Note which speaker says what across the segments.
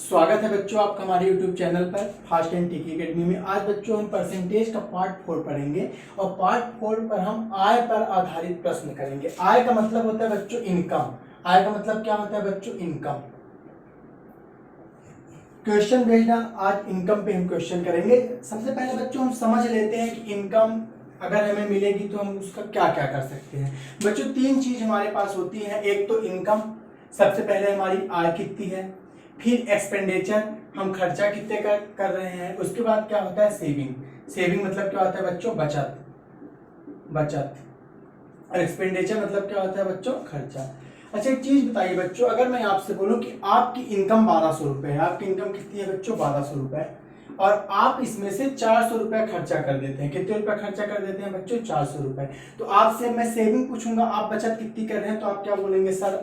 Speaker 1: स्वागत है बच्चों आपका हमारे YouTube चैनल पर फास्ट एंड टेकी अकेडमी में। आज बच्चों हम परसेंटेज का पार्ट 4 पढ़ेंगे और पार्ट 4 पर हम आय पर आधारित प्रश्न करेंगे। आय का मतलब होता है बच्चों इनकम। आय का मतलब क्या होता है बच्चों? इनकम। क्वेश्चन भेजना, आज इनकम पे हम क्वेश्चन करेंगे। सबसे पहले बच्चों हम समझ लेते हैं कि इनकम अगर हमें मिलेगी तो हम उसका क्या क्या कर सकते हैं। बच्चों तीन चीज हमारे पास होती है। एक तो इनकम, सबसे पहले हमारी आय कितनी है, फिर एक्सपेंडिचर, हम खर्चा कितने कर रहे हैं, उसके बाद क्या होता है सेविंग। सेविंग मतलब क्या होता है बच्चों? बचत। बचत। और एक्सपेंडिचर मतलब क्या होता है बच्चों? खर्चा। अच्छा एक चीज बताइए बच्चों, अगर मैं आपसे बोलूं कि आपकी इनकम 1200 रुपए है, आपकी इनकम कितनी है बच्चों? 1200 रुपए, और आप इसमें से 400 रुपए खर्चा कर देते हैं। कितने रुपए खर्चा कर देते हैं बच्चों? 400 रुपए। तो आपसे मैं सेविंग पूछूंगा, आप बचत कितनी कर रहे हैं, तो आप क्या बोलेंगे? सर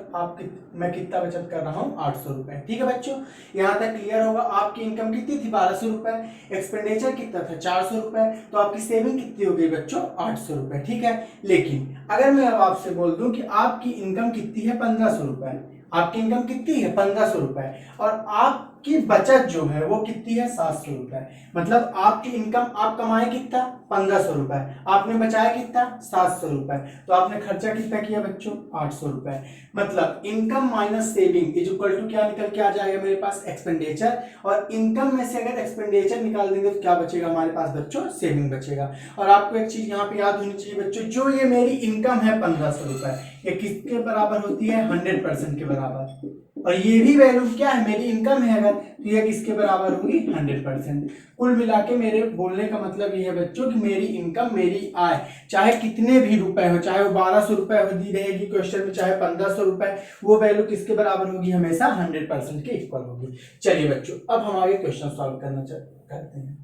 Speaker 1: मैं कितना बचत कर रहा हूँ? 800 रुपए। ठीक है बच्चों, यहाँ तक क्लियर होगा। आपकी इनकम कितनी थी? 1200 रुपए। एक्सपेंडिचर कितना था? 400 रुपए। तो आपकी सेविंग कितनी हो गई बच्चों? 800 रुपए। ठीक है, लेकिन अगर मैं अब आपसे बोल दूं कि आपकी इनकम कितनी है? 1500 रुपए। आपकी इनकम कितनी है? 1500 रुपए, और आपकी बचत जो है वो कितनी है? 700 रुपए। मतलब आपकी इनकम, आप कमाए कितना? 1500 रुपए, आपने बचाया कितना? 700 रुपए। तो आपने खर्चा कितना किया बच्चों? 800 रुपए। मतलब income minus saving is equal to क्या निकल के आ जाएगा मेरे पास? एक्सपेंडिचर। और इनकम में से अगर एक्सपेंडिचर निकाल देंगे तो क्या बचेगा हमारे पास बच्चों? सेविंग बचेगा। और आपको एक चीज यहाँ पे याद होनी चाहिए बच्चों, जो ये मेरी इनकम है 1500 रुपए, ये किसके बराबर होती है? 100% के बराबर। और ये भी वैल्यू क्या है? मेरी इनकम है अगर, तो ये किसके बराबर होगी? 100%। कुल मिला के मेरे बोलने का मतलब ये है बच्चों कि मेरी इनकम, मेरी आय, चाहे कितने भी रुपए हो, चाहे वो 1200 रुपए दी रहेगी क्वेश्चन में, चाहे 1500 रुपए, वो वैल्यू किसके बराबर होगी? हमेशा 100% के इक्वल होगी। चलिए बच्चों, अब हम आगे क्वेश्चन सॉल्व करते हैं।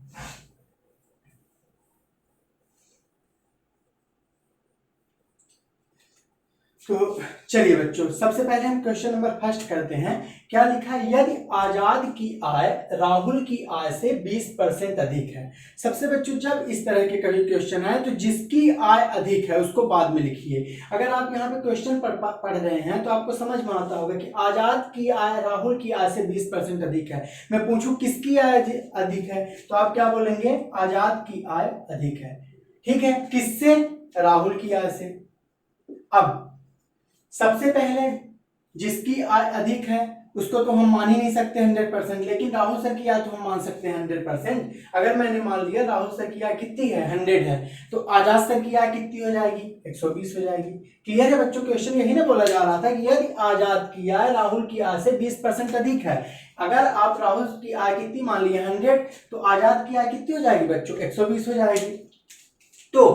Speaker 1: तो चलिए बच्चों, सबसे पहले हम क्वेश्चन नंबर फर्स्ट करते हैं। क्या लिखा है? यदि आजाद की आय राहुल की आय से 20% अधिक है। सबसे बच्चों जब इस तरह के कभी क्वेश्चन आए तो जिसकी आय अधिक है उसको बाद में लिखिए। अगर आप यहाँ पे क्वेश्चन पढ़ रहे हैं तो आपको समझ में आता होगा कि आजाद की आय राहुल की आय से 20% अधिक है। मैं पूछूं किसकी आय अधिक है, तो आप क्या बोलेंगे? आजाद की आय अधिक है। ठीक है, किससे? राहुल की आय से। अब सबसे पहले जिसकी आय अधिक है उसको तो हम मान ही नहीं सकते 100%, लेकिन राहुल सर की आय तो हम मान सकते हैं 100%। अगर मैंने मान लिया राहुल सर की आय कितनी है? 100 है, तो आजाद सर की आय कितनी हो जाएगी? 120 हो जाएगी। क्लियर है बच्चों? क्वेश्चन यही ना बोला जा रहा था कि यदि आजाद की आय राहुल की आय से 20% अधिक है। अगर आप राहुल की आय कितनी मान लिए? 100, तो आजाद की आय कितनी हो जाएगी बच्चों? 120 हो जाएगी। तो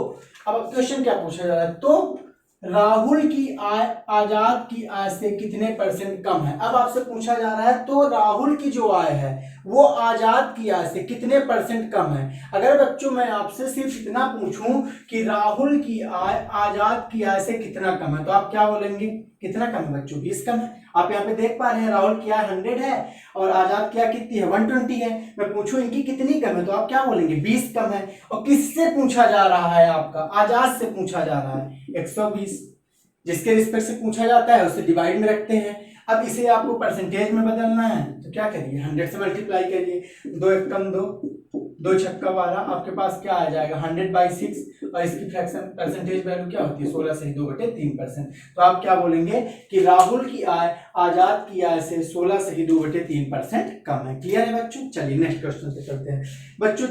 Speaker 1: अब क्वेश्चन क्या पूछा जा रहा है? तो राहुल की आय आजाद की आय से कितने % कम है। अब आपसे पूछा जा रहा है तो राहुल की जो आय है वो आजाद की आय से कितने % कम है। अगर बच्चों मैं आपसे सिर्फ इतना पूछूं कि राहुल की आय आजाद की आय से कितना कम है, तो आप क्या बोलेंगे? कितना कम है बच्चों? 20 कम है। आप यहाँ पे देख पा रहे हैं राहुल की आय 100 है और आजाद की आय कितनी है? 120 है। मैं पूछूं इनकी कितनी कम है, तो आप क्या बोलेंगे? 20 कम है। और किससे पूछा जा रहा है? आपका आजाद से पूछा जा रहा है। 120 जिसके रिस्पेक्ट से पूछा जाता है उसे डिवाइड में रखते हैं। अब इसे आपको परसेंटेज में बदलना है तो क्या करिए? 100 से मल्टीप्लाई करिए। 2 एकम 2, 2 छक्का 12, आपके पास क्या आ जाएगा? 100/6। और इसकी फ्रैक्शन परसेंटेज वैल्यू क्या होती है? 16 से 2/3%। तो आप क्या बोलेंगे कि राहुल की आय आजाद की आय से 16 से 2/3% कम है। क्लियर है बच्चों? चलिए नेक्स्ट क्वेश्चन पे चलते हैं बच्चों।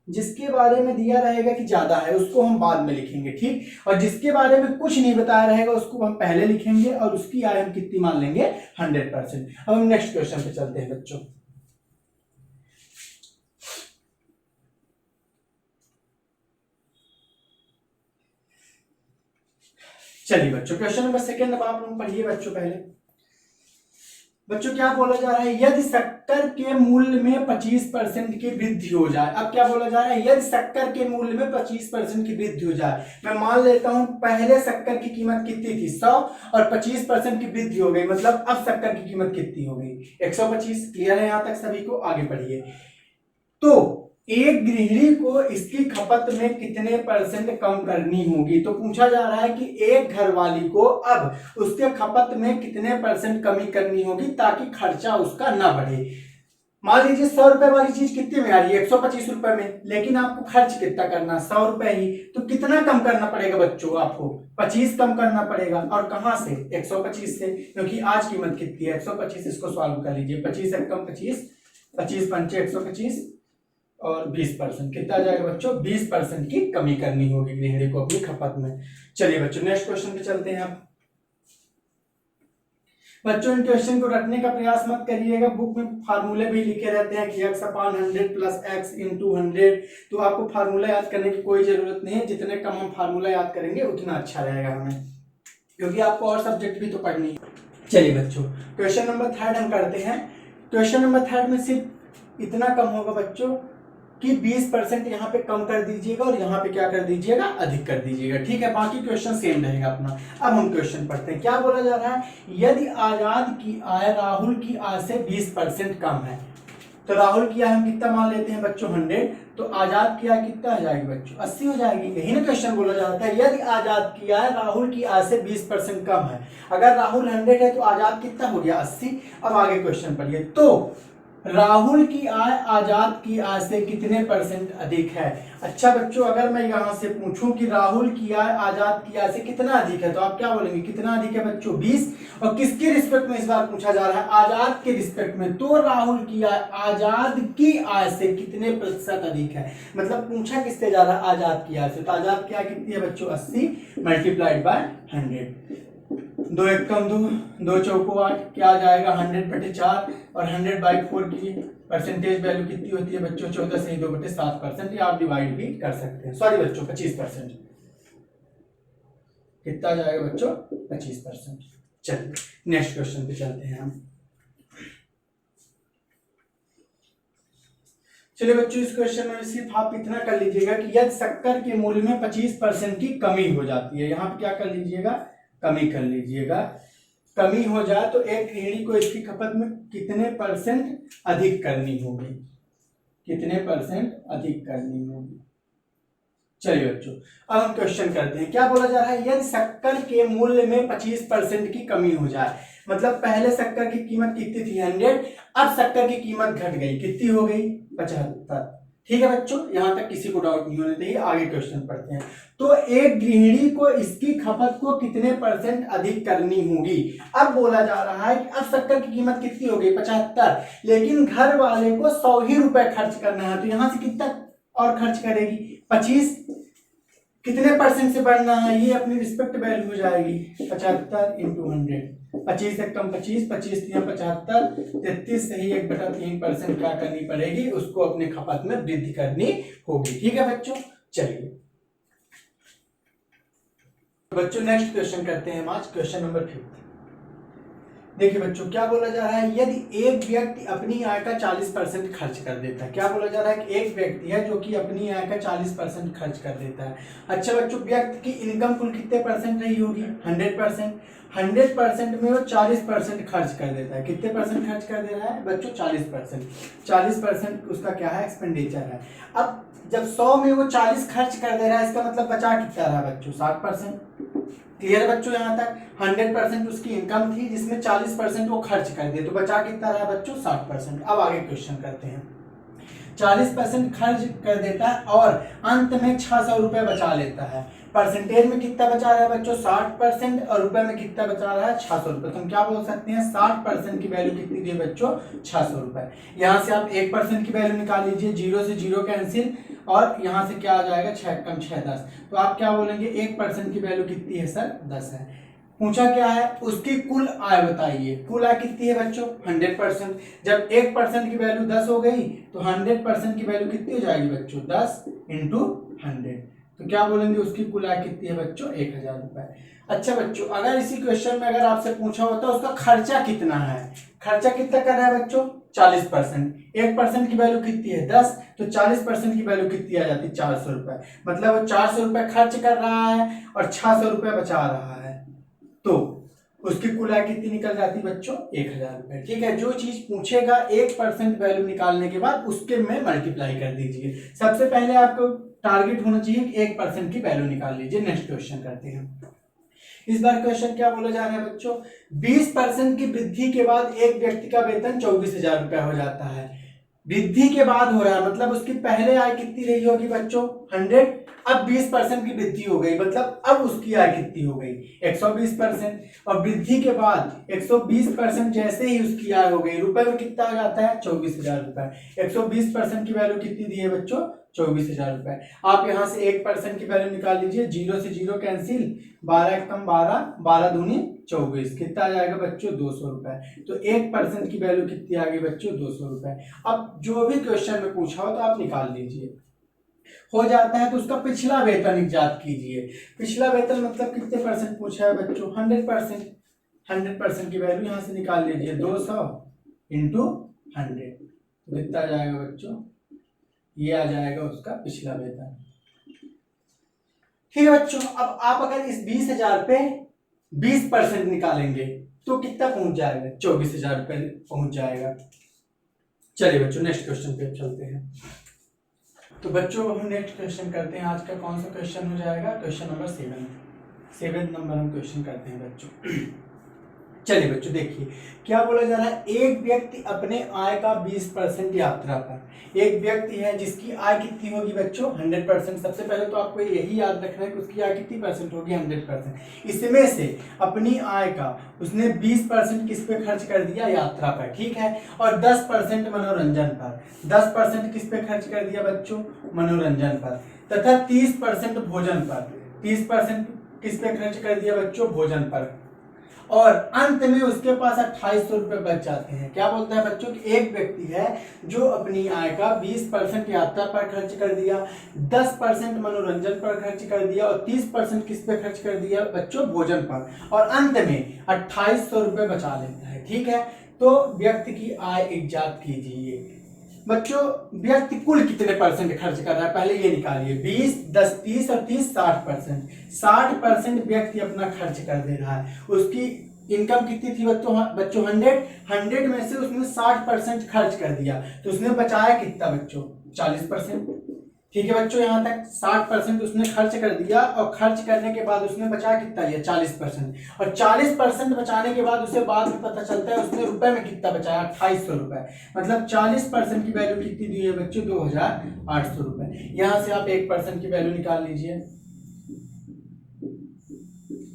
Speaker 1: जिसके बारे में दिया रहेगा कि ज्यादा है उसको हम बाद में लिखेंगे, ठीक। और जिसके बारे में कुछ नहीं बताया रहेगा उसको हम पहले लिखेंगे और उसकी आय हम कितनी मान लेंगे? 100%। अब हम नेक्स्ट क्वेश्चन पे चलते हैं बच्चों। चलिए बच्चों, क्वेश्चन नंबर सेकंड अब आप लोग पढ़िए बच्चों। पहले बच्चों क्या बोला जा रहा है? यदि शक्कर के मूल्य में 25% की वृद्धि हो जाए। अब क्या बोला जा रहा है? यदि शक्कर के मूल्य में 25% की वृद्धि हो जाए। मैं मान लेता हूं पहले शक्कर की कीमत कितनी थी? 100, और 25% की वृद्धि हो गई, मतलब अब शक्कर की कीमत कितनी हो गई? 125। क्लियर है यहां तक सभी को? आगे बढ़िए। तो एक गृहिणी को इसकी खपत में कितने परसेंट कम करनी होगी। तो पूछा जा रहा है कि एक घरवाली को अब उसके खपत में कितने परसेंट कमी करनी होगी ताकि खर्चा उसका ना बढ़े। मान लीजिए 100 रुपए वाली चीज कितने में आ रही है, 125 रुपए में, लेकिन आपको खर्च कितना करना, 100 रुपए ही। तो कितना कम करना पड़ेगा बच्चों, आपको 25 कम करना पड़ेगा। और कहां से, 125 से, क्योंकि आज कीमत कितनी है 125। इसको सॉल्व कर लीजिए, 25 से कम 25, 25 पंचे 125 और 20%, कितना आ जाएगा बच्चों, 20% की कमी करनी होगी गृहिणी को अपनी खपत में। चलिए बच्चों नेक्स्ट क्वेश्चन पे चलते हैं। आप बच्चों इन क्वेश्चन को रटने का प्रयास मत करिएगा, बुक में फार्मूले भी लिखे रहते हैं कि x अपान 100 प्लस x इंटू 100। तो आपको फार्मूला याद करने की कोई जरूरत नहीं है, जितने कम हम फार्मूला याद करेंगे उतना अच्छा रहेगा हमें, क्योंकि आपको और सब्जेक्ट भी तो पढ़नी है। चलिए बच्चों क्वेश्चन नंबर 3 हम करते हैं। क्वेश्चन नंबर 3 में सिर्फ इतना कम होगा बच्चों कि 20% यहाँ पे कम कर दीजिएगा और यहाँ पे क्या कर दीजिएगा, अधिक कर दीजिएगा, ठीक है। बाकी क्वेश्चन सेम रहेगा अपना। अब हम क्वेश्चन पढ़ते हैं। क्या बोला जा रहा है, यदि आजाद की आय राहुल की आय से 20% कम है। तो राहुल की आय हम कितना मान लेते हैं बच्चों, 100। तो आजाद की आय कितना हो जाएगी बच्चों, 80 हो जाएगी। यही ना क्वेश्चन बोला जाता है, यदि आजाद की आय राहुल की आय से 20% कम है। अगर राहुल 100 है तो आजाद कितना हो गया, 80। अब आगे क्वेश्चन पढ़िए। तो राहुल की आय आजाद की आय से कितने परसेंट अधिक है। अच्छा बच्चों अगर मैं यहां से पूछूं कि राहुल की आय आजाद की आय से कितना अधिक है, तो आप क्या बोलेंगे, कितना अधिक है बच्चों, 20। और किसके रिस्पेक्ट में इस बार पूछा जा रहा है, आजाद के रिस्पेक्ट में। तो राहुल की आय आजाद की आय से कितने प्रतिशत अधिक है, मतलब पूछा किससे जा रहा है, आजाद की आय से। तो आजाद की आय कितनी है बच्चों, 80 मल्टीप्लाइड बाय 100। 2 एकम 2, 2 चौको 8, क्या आ जाएगा 100/4 और 100/4 की परसेंटेज वैल्यू कितनी होती है बच्चों, 14 से 2/7%। या आप डिवाइड भी कर सकते हैं, सॉरी बच्चों 25%, कितना आ जाएगा बच्चों, 25%। चलिए नेक्स्ट क्वेश्चन पे चलते हैं हम। चलिए बच्चों इस क्वेश्चन में सिर्फ आप इतना कर लीजिएगा कि यदि शक्कर के मूल्य में 25% की कमी हो जाती है, यहाँ पे क्या कर लीजिएगा, कमी कर लीजिएगा। कमी हो जाए तो एक गृहिणी को इसकी खपत में कितने परसेंट अधिक करनी होगी, कितने परसेंट अधिक करनी होगी। चलिए बच्चों अब हम क्वेश्चन करते हैं। क्या बोला जा रहा है, यदि शक्कर के मूल्य में 25% की कमी हो जाए, मतलब पहले शक्कर की कीमत कितनी थी, 100, अब शक्कर की कीमत घट गई, कितनी हो गई, 75। ठीक है बच्चों, यहां तक किसी को डाउट नहीं होने चाहिए। आगे क्वेश्चन पढ़ते हैं। तो एक गृहिणी को इसकी खपत को कितने परसेंट अधिक करनी होगी। अब बोला जा रहा है कि अब शक्कर की कीमत कितनी हो गई, 75, लेकिन घर वाले को 100 ही रुपए खर्च करना है। तो यहां से कितना और खर्च करेगी, 25, कितने परसेंट से बढ़ना है, ये अपनी रिस्पेक्ट वैल्यू हो जाएगी, 75 इंटू 100। 25 से कम 25, 25 3 75, 33 से ही 1/3% क्या करनी पड़ेगी, उसको अपने खपत में वृद्धि करनी होगी। ठीक है बच्चों, चलिए बच्चों नेक्स्ट क्वेश्चन करते हैं हम आज, क्वेश्चन नंबर 5। देखिए बच्चों क्या बोला जा रहा है, यदि एक व्यक्ति अपनी आय का 40% खर्च कर देता है। क्या बोला जा रहा है कि एक व्यक्ति है जो कि अपनी आय का 40% खर्च कर देता है। अच्छा बच्चों व्यक्ति की इनकम कुल कितने परसेंट रही होगी, 100%। 100% में वो 40% खर्च कर देता है। कितने परसेंट खर्च कर दे रहा है बच्चों, 40%। 40% उसका क्या है, एक्सपेंडिचर है। अब जब 100 में वो 40 खर्च कर दे रहा है, इसका मतलब बचा कितना रहा बच्चों, 60%। क्लियर बच्चों यहाँ तक। 100% उसकी इनकम थी जिसमें 40% वो खर्च कर दिए, तो बचा कितना रहा बच्चों, 60%। अब आगे क्वेश्चन करते हैं। 40% खर्च कर देता है और अंत में 600 रुपए बचा लेता है। परसेंटेज में कितना बचा रहा है बच्चों, 60%, और रुपए में कितना बचा रहा है, 600 रुपए। तो हम क्या बोल सकते हैं, 60% की वैल्यू कितनी दी बच्चों, 600 रुपए। यहाँ से आप 1% की वैल्यू निकाल लीजिए, 0 से 0 कैंसिल, और यहाँ से क्या आ जाएगा, 6 कम 6 10। तो आप क्या बोलेंगे, 1% की वैल्यू कितनी है सर, 10 है। पूछा क्या है, उसकी कुल आय बताइए। कुल आय कितनी है बच्चों, 100%। जब 1% की वैल्यू 10 हो गई तो 100% की वैल्यू कितनी हो जाएगी बच्चों, 10 इंटू 100। तो क्या बोलेंगे, उसकी कुल आय कितनी है बच्चों, 1000 रुपए। अच्छा बच्चों अगर इसी क्वेश्चन में अगर आपसे पूछा होता उसका खर्चा कितना है, खर्चा कितना कर रहा है बच्चों, 40%। 1% की वैल्यू कितनी है, 10, तो 40% की वैल्यू कितनी आ जाती है, 400 रुपए। मतलब वो 400 रुपए खर्च कर रहा है और 600 रुपए बचा रहा है। तो उसकी कुल आय कितनी निकल जाती बच्चों 1000 रुपए। ठीक है, जो चीज पूछेगा 1% वैल्यू निकालने के बाद उसके में मल्टीप्लाई कर दीजिए। सबसे पहले आपको टारगेट होना चाहिए कि 1% की वैल्यू निकाल लीजिए। नेक्स्ट क्वेश्चन करते हैं। इस बार क्वेश्चन क्या बोला जा रहा है बच्चों, 20% की वृद्धि के बाद एक व्यक्ति का वेतन 24,000 रुपया हो जाता है। वृद्धि के बाद हो रहा है मतलब उसकी पहले आय कितनी रही होगी बच्चों 100, अब 20% की वृद्धि हो गई मतलब अब उसकी आय कितनी हो गई 120%। और वृद्धि के बाद 120% जैसे ही उसकी आय हो गई रुपए में कितना हो जाता है 24,000 रुपए। 120% की वैल्यू कितनी दी है बच्चों 24,000 रुपए। आप यहाँ से 1% की वैल्यू निकाल लीजिए, 0 से 0 कैंसिल, 12 एकम 12, 12 दूनी 24, कितना आ जाएगा बच्चों 200 रुपए। तो 1% की वैल्यू कितनी आ गई बच्चों 200 रुपए। अब जो भी क्वेश्चन में पूछा हो तो आप निकाल लीजिए। हो जाता है तो उसका पिछला वेतन इजाद कीजिए। पिछला वेतन मतलब कितने परसेंट पूछा है बच्चों 100%। 100% की वैल्यू यहाँ से निकाल लीजिए, 200 इंटू 100 तो कितना आ जाएगा बच्चों, ये आ जाएगा उसका पिछला वेतन। ठीक है बच्चों, अब आप अगर इस 20,000 पे 20% निकालेंगे तो कितना पहुंच जाएगा 24,000 रुपए पहुंच जाएगा। चलिए बच्चों नेक्स्ट क्वेश्चन पे चलते हैं। तो बच्चों हम नेक्स्ट क्वेश्चन करते हैं। आज का कौन सा क्वेश्चन हो जाएगा, क्वेश्चन नंबर 7 नंबर हम क्वेश्चन करते हैं बच्चों। चलिए बच्चों देखिए क्या बोला जा रहा है, एक व्यक्ति अपने आय का 20% यात्रा पर, एक व्यक्ति है जिसकी आय कितनी होगी बच्चों 100%। सबसे पहले तो आपको यही याद रखना है कि उसकी आय कितनी परसेंट होगी 100%। इसमें से अपनी आय का उसने 20% किस पे खर्च कर दिया यात्रा पर, ठीक है, और 10% मनोरंजन पर। 10% किस पे खर्च कर दिया बच्चों मनोरंजन पर, तथा 30% भोजन पर। 30% किस पे खर्च कर दिया बच्चों भोजन पर, और अंत में उसके पास 2800 रुपए बच जाते हैं। क्या बोलता है बच्चों कि एक व्यक्ति है जो अपनी आय का 20% यात्रा पर खर्च कर दिया, 10% मनोरंजन पर खर्च कर दिया और 30% किस पे खर्च कर दिया बच्चों भोजन पर, और अंत में 2800 रुपए बचा लेता है। ठीक है, तो व्यक्ति की आय इजाद कीजिए। बच्चों व्यक्ति कुल कितने परसेंट खर्च कर रहा है पहले ये निकालिए, 20, 10, 30 और 30 60%। 60% व्यक्ति अपना खर्च कर दे रहा है। उसकी इनकम कितनी थी बच्चों 100 में से उसने 60% खर्च कर दिया तो उसने बचाया कितना बच्चों 40%। ठीक है बच्चों, यहाँ तक 60% उसने खर्च कर दिया और खर्च करने के बाद उसने बचाया कितना लिया 40%, और 40% बचाने के बाद उसे बाद में पता चलता है उसने रुपए में कितना बचाया 2800 रुपए। मतलब 40% की वैल्यू कितनी दी है बच्चों 2800 रुपए। यहाँ से आप 1% की वैल्यू निकाल लीजिए,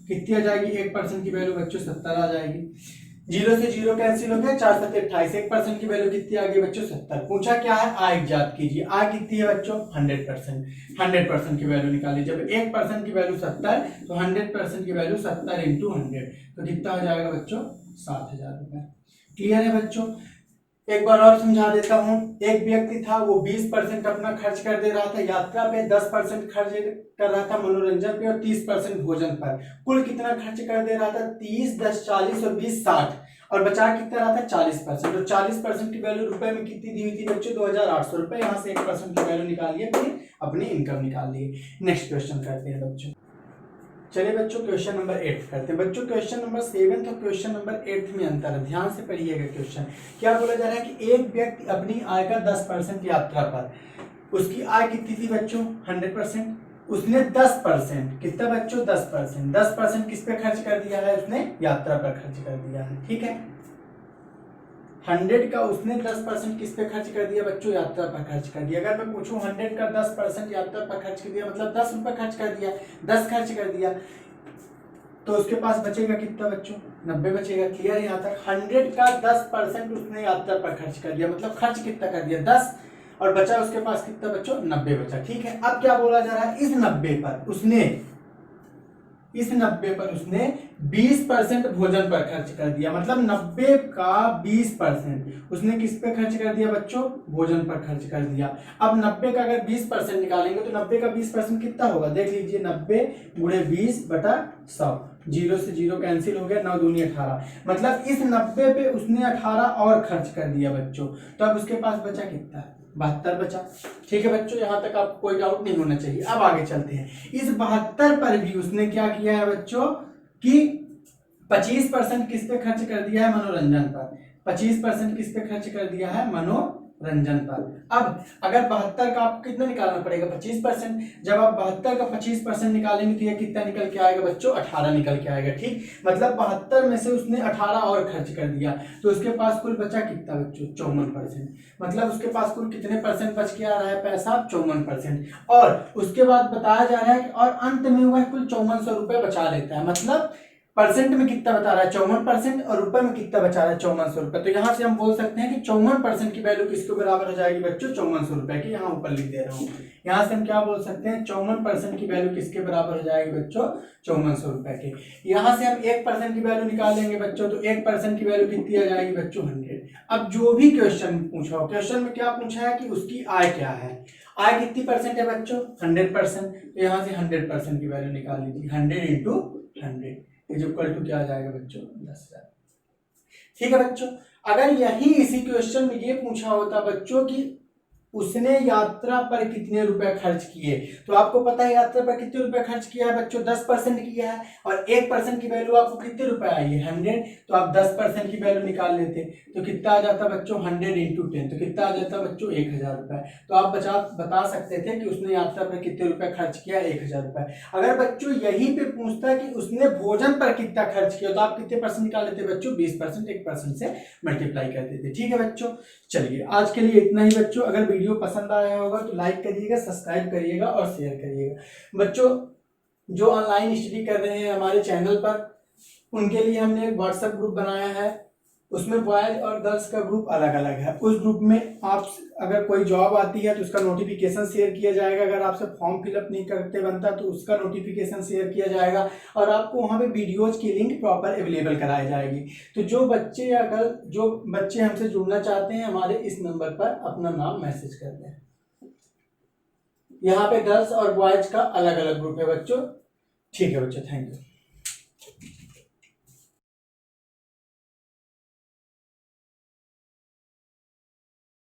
Speaker 1: कितनी आ जाएगी 1% की वैल्यू बच्चों 70 आ जाएगी। 0 से 0 कैंसिल हो गया, 4 7 28, 1% की वैल्यू कितनी आ गई बच्चों 70। पूछा क्या है आय इजाद कीजिए, आय कितनी है बच्चों 100%। 100% की वैल्यू निकाली, जब 1% की वैल्यू 70 तो 100% की वैल्यू 70 इंटू 100 तो कितना हो जाएगा बच्चों 7,000 रुपए। क्लियर है बच्चों, एक बार और समझा देता हूं। एक व्यक्ति था वो 20% अपना खर्च कर दे रहा था यात्रा पे, 10% खर्च कर रहा था मनोरंजन पे और 30% भोजन पर। कुल कितना खर्च कर दे रहा था 30, 10, 40 और 20 60, और बचा कितना रहा था 40%। और 40% की वैल्यू रुपए में कितनी दी हुई थी बच्चों 2800 रुपए। यहाँ से 1% की वैल्यू निकालिए, फिर अपनी इनकम निकालिए। नेक्स्ट क्वेश्चन करते हैं बच्चों। चलिए बच्चों क्वेश्चन नंबर 8 करते हैं। बच्चों क्वेश्चन नंबर 7 और क्वेश्चन नंबर 8 में अंतर है, ध्यान से पढ़िएगा। क्वेश्चन क्या बोला जा रहा है कि एक व्यक्ति अपनी आय का 10% यात्रा पर, उसकी आय कितनी थी बच्चों 100%, उसने 10% कितना बच्चों 10% किस पे खर्च कर दिया है उसने यात्रा पर खर्च कर दिया है। ठीक है, 100 का उसने 10% किस पे खर्च कर दिया बच्चों यात्रा पर खर्च कर दिया। अगर मैं पूछूं 100 का 10% यात्रा पर खर्च कर दिया मतलब 10 रुपए खर्च कर दिया, 10 खर्च कर दिया तो उसके पास बचेगा कितना बच्चों 90 बचेगा। क्लियर है यहाँ तक। 100 का 10% उसने यात्रा पर खर्च कर दिया मतलब खर्च कितना कर दिया 10, और बचा उसके पास कितना बच्चों 90 बचा। ठीक है, अब क्या बोला जा रहा है इस 90 पर उसने 20% भोजन पर खर्च कर दिया। मतलब 90 का 20% उसने किस पे खर्च कर दिया बच्चों भोजन पर खर्च कर दिया। अब 90 का अगर 20% निकालेंगे तो 90 का 20% कितना होगा देख लीजिए, 90 गुणे 20 बटा 100, 0 से 0 कैंसिल हो गया, 9 दूनी 18। मतलब इस 90 पे उसने 18 और खर्च कर दिया बच्चों, तो अब उसके पास बचा कितना 72 बचा। ठीक है बच्चों, यहाँ तक आपको कोई डाउट नहीं होना चाहिए। अब आगे चलते हैं। इस 72 पर भी उसने क्या किया है बच्चों कि 25% किस पे खर्च कर दिया है? मनोरंजन पर। 25% किस पे खर्च कर दिया है? मनोरंजन पर। अब अगर 72 का आपको कितना निकालना पड़ेगा? 25%। जब आप 72 का 25% निकालेंगे तो ये कितना निकल के आएगा बच्चों? 18 निकल के आएगा। ठीक, मतलब 72 में से उसने 18 और खर्च कर दिया, तो उसके पास कुल बचा कितना बच्चों? 54%। मतलब उसके पास कुल कितने परसेंट बच के आ रहा है पैसा? 54%। और उसके बाद बताया जा रहा है कि और अंत में वह कुल 5400 रुपए बचा लेता है। मतलब परसेंट में कितना बता रहा है? 54%, और रुपए में कितना बचा रहा है? 5400 रुपए। तो यहाँ से हम बोल सकते हैं कि 54% की वैल्यू किसके बराबर हो जाएगी बच्चों? 5400 रुपए की। यहाँ ऊपर लिख दे रहा हूँ। यहाँ से हम क्या बोल सकते हैं? 54% की वैल्यू किसके बराबर हो जाएगी बच्चों? 5400 रुपए की। यहाँ से हम 1% की वैल्यू निकालेंगे बच्चों, तो 1% की वैल्यू कितनी आ जाएगी बच्चों? 100। अब जो भी क्वेश्चन पूछा हो, क्वेश्चन में क्या पूछा है कि उसकी आय क्या है? आय कितनी परसेंट है बच्चों? 100%। तो यहाँ से 100% की वैल्यू निकाल लीजिए। 100 इंटू 100 इज इक्वल टू क्या आ जाएगा बच्चों? 10,000। ठीक है बच्चों, अगर यही इसी क्वेश्चन में ये पूछा होता बच्चों कि उसने यात्रा पर कितने रुपए खर्च किए, तो आपको पता है यात्रा पर कितने रुपए खर्च किया है बच्चों? 10% किया है, और 1% की वैल्यू आपको कितने रुपए आई है? 100। तो आप 10% की वैल्यू निकाल लेते तो कितना आ जाता बच्चों? 100 इंटू 10, तो कितना आ जाता बच्चों? 1000 रुपए। तो आप बता सकते थे कि उसने यात्रा पर कितने रुपए खर्च किया? 1000 रुपए। अगर बच्चों यहीं पे पूछता कि उसने भोजन पर कितना खर्च किया, तो आप कितने परसेंट निकाल लेते बच्चों? 20%। 1% से मल्टीप्लाई करते थे। ठीक है बच्चों, चलिए आज के लिए इतना ही बच्चों। अगर वीडियो पसंद आया होगा तो लाइक करिएगा, सब्सक्राइब करिएगा और शेयर करिएगा। बच्चों जो ऑनलाइन स्टडी कर रहे हैं हमारे चैनल पर, उनके लिए हमने एक व्हाट्सएप ग्रुप बनाया है। उसमें बॉयज और गर्ल्स का ग्रुप अलग अलग है। उस ग्रुप में आप अगर कोई जॉब आती है तो उसका नोटिफिकेशन शेयर किया जाएगा। अगर आपसे फॉर्म फिलअप नहीं करते बनता तो उसका नोटिफिकेशन शेयर किया जाएगा, और आपको वहाँ पे वीडियोज की लिंक प्रॉपर अवेलेबल कराई जाएगी। तो जो बच्चे हमसे जुड़ना चाहते हैं, हमारे इस नंबर पर अपना नाम मैसेज कर दें। यहाँ पे गर्ल्स और बॉयज का अलग अलग ग्रुप है बच्चों। ठीक है बच्चों, थैंक यू।